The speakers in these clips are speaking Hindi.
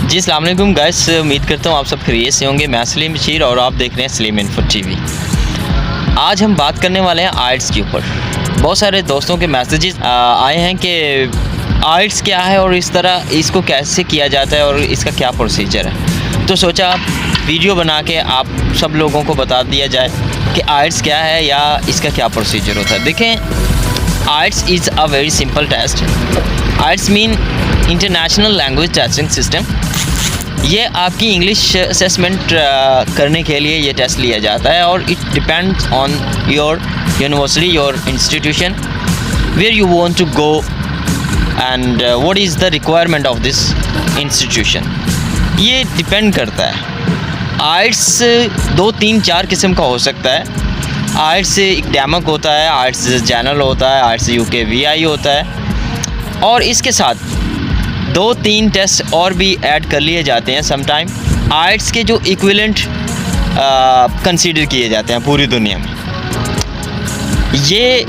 जी अस्सलाम वालेकुम गाइस, उम्मीद करता हूँ आप सब खैरियत से होंगे। मैं सलीम बशीर और आप देख रहे हैं सलीम इन्फो टीवी। आज हम बात करने वाले हैं आइट्स के ऊपर। बहुत सारे दोस्तों के मैसेजेस आए हैं कि आइट्स क्या है और इस तरह इसको कैसे किया जाता है और इसका क्या प्रोसीजर है। तो सोचा वीडियो बना के आप सब लोगों को बता दिया जाए कि आइट्स क्या है या इसका क्या प्रोसीजर होता है। देखें, IELTS is a very simple test. IELTS mean international language testing system. ये आपकी इंग्लिश असेसमेंट करने के लिए ये टेस्ट लिया जाता है और it depends on your university, your institution, where you want to go and what is the requirement of this institution. ये डिपेंड करता है। आइट्स 2, 3, 4 किस्म का हो सकता है। आइट्स एकेडमिक होता है, आइट्स जनरल होता है, आइट्स UKVI होता है और इसके साथ 2-3 टेस्ट और भी ऐड कर लिए जाते हैं समटाइम। आइट्स के जो इक्विवेलेंट कंसीडर किए जाते हैं पूरी दुनिया में। ये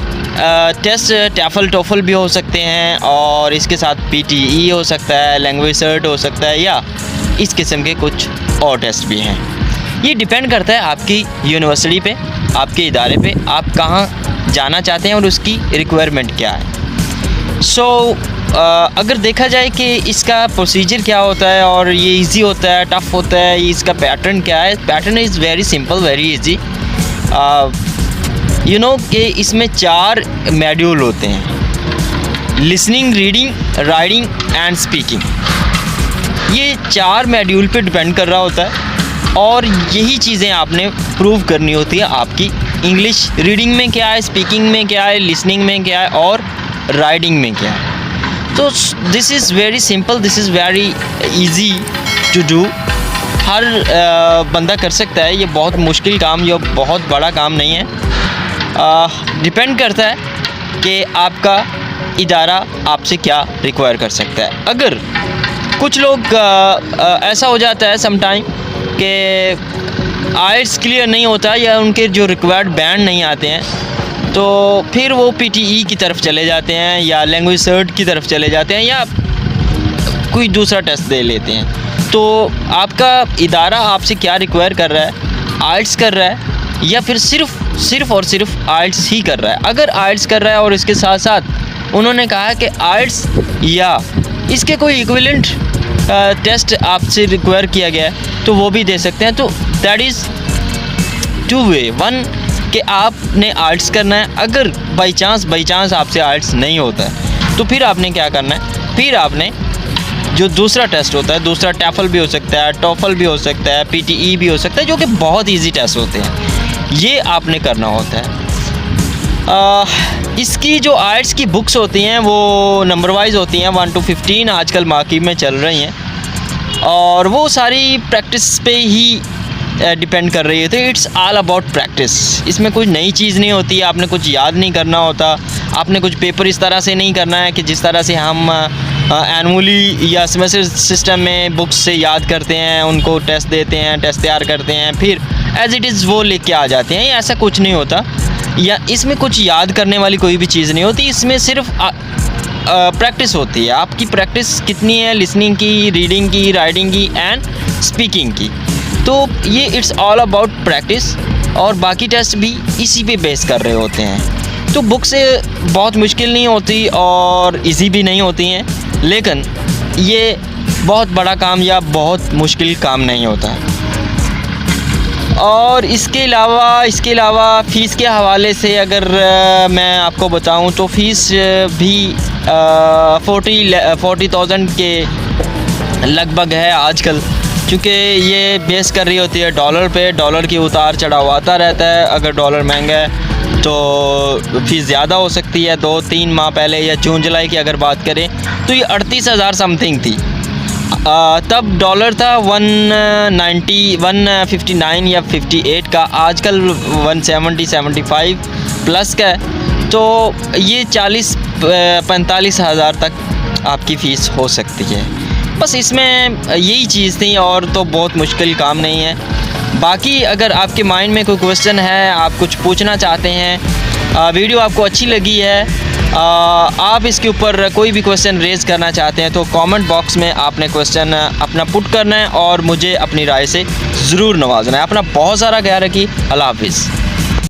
टेस्ट टैफल टोफल भी हो सकते हैं और इसके साथ PTE हो सकता है, लैंग्वेज सर्ट हो सकता है या इस किस्म के कुछ और टेस्ट भी हैं। ये डिपेंड करता है आपकी यूनिवर्सिटी पे, आपके इदारे पे, आप कहाँ जाना चाहते हैं और उसकी रिक्वायरमेंट क्या है। अगर देखा जाए कि इसका प्रोसीजर क्या होता है और ये इजी होता है, टफ़ होता है, इसका पैटर्न क्या है। Pattern is very simple, very easy. कि इसमें 4 मॉड्यूल होते हैं: listening, reading, writing and speaking. ये 4 मॉड्यूल पे डिपेंड कर रहा होता है और यही चीज़ें आपने प्रूव करनी होती है। आपकी इंग्लिश रीडिंग में क्या है, स्पीकिंग में क्या है, लिसनिंग में क्या है और राइटिंग में क्या है। तो this is very simple, this is very easy to do. हर बंदा कर सकता है। ये बहुत मुश्किल काम या बहुत बड़ा काम नहीं है। डिपेंड करता है कि आपका इदारा आपसे क्या रिक्वायर कर सकता है। अगर कुछ लोग ऐसा हो जाता है समटाइम कि आइट्स क्लियर नहीं होता या उनके जो रिक्वायर्ड बैंड नहीं आते हैं, तो फिर वो PTE की तरफ चले जाते हैं या लैंग्वेज सर्ट की तरफ चले जाते हैं या कोई दूसरा टेस्ट दे लेते हैं। तो आपका इदारा आपसे क्या रिक्वायर कर रहा है, आइट्स कर रहा है या फिर सिर्फ और सिर्फ आइट्स ही कर रहा है। अगर आइट्स कर रहा है और इसके साथ साथ उन्होंने कहा कि आइट्स या इसके कोई इक्विवेलेंट टेस्ट आपसे रिक्वायर किया गया है तो वो भी दे सकते हैं। तो दैट इज़ 2 वे। 1 कि आपने आइट्स करना है। अगर बाई चांस आपसे आइट्स नहीं होता है तो फिर आपने क्या करना है, फिर आपने जो दूसरा टेस्ट होता है, दूसरा टैफल भी हो सकता है, टॉफल भी हो सकता है, PTE भी हो सकता है, जो कि बहुत इजी टेस्ट होते हैं, ये आपने करना होता है। इसकी जो आइट्स की बुक्स होती हैं वो नंबर वाइज होती हैं, 1 to 15 आजकल मार्केट में चल रही हैं और वो सारी प्रैक्टिस पे ही डिपेंड कर रही है। तो इट्स ऑल अबाउट प्रैक्टिस। इसमें कोई नई चीज़ नहीं होती, आपने कुछ याद नहीं करना होता, आपने कुछ पेपर इस तरह से नहीं करना है कि जिस तरह से हम एनुअली या सेमेस्टर सिस्टम में बुक्स से याद करते हैं, उनको टेस्ट देते हैं, टेस्ट तैयार करते हैं, फिर एज इट इज़ वो लेके आ जाते हैं। ऐसा कुछ नहीं होता या इसमें कुछ याद करने वाली कोई भी चीज़ नहीं होती। इसमें सिर्फ प्रैक्टिस होती है। आपकी प्रैक्टिस कितनी है लिसनिंग की, रीडिंग की, राइटिंग की एंड स्पीकिंग की। तो ये इट्स ऑल अबाउट प्रैक्टिस और बाकी टेस्ट भी इसी पे बेस कर रहे होते हैं। तो बुक से बहुत मुश्किल नहीं होती और इजी भी नहीं होती हैं, लेकिन ये बहुत बड़ा काम या बहुत मुश्किल काम नहीं होता। और इसके अलावा फ़ीस के हवाले से अगर मैं आपको बताऊं तो फ़ीस भी 40,000 के लगभग है आजकल, क्योंकि ये बेस कर रही होती है डॉलर पे। डॉलर की उतार चढ़ाव आता रहता है। अगर डॉलर महंगा है तो फ़ीस ज़्यादा हो सकती है। 2-3 माह पहले या जून जुलाई की अगर बात करें तो ये 38,000 समथिंग थी। तब डॉलर था 190, 159 या 58 का। आजकल 170-75 प्लस का है। तो ये 40-45 हज़ार तक आपकी फ़ीस हो सकती है। बस इसमें यही चीज़ थी और तो बहुत मुश्किल काम नहीं है। बाकी अगर आपके माइंड में कोई क्वेश्चन है, आप कुछ पूछना चाहते हैं, वीडियो आपको अच्छी लगी है आप इसके ऊपर कोई भी क्वेश्चन रेज़ करना चाहते हैं तो कमेंट बॉक्स में आपने क्वेश्चन अपना पुट करना है और मुझे अपनी राय से ज़रूर नवाजना है। अपना बहुत सारा ख्याल रखिए। अल्लाह हाफिज़।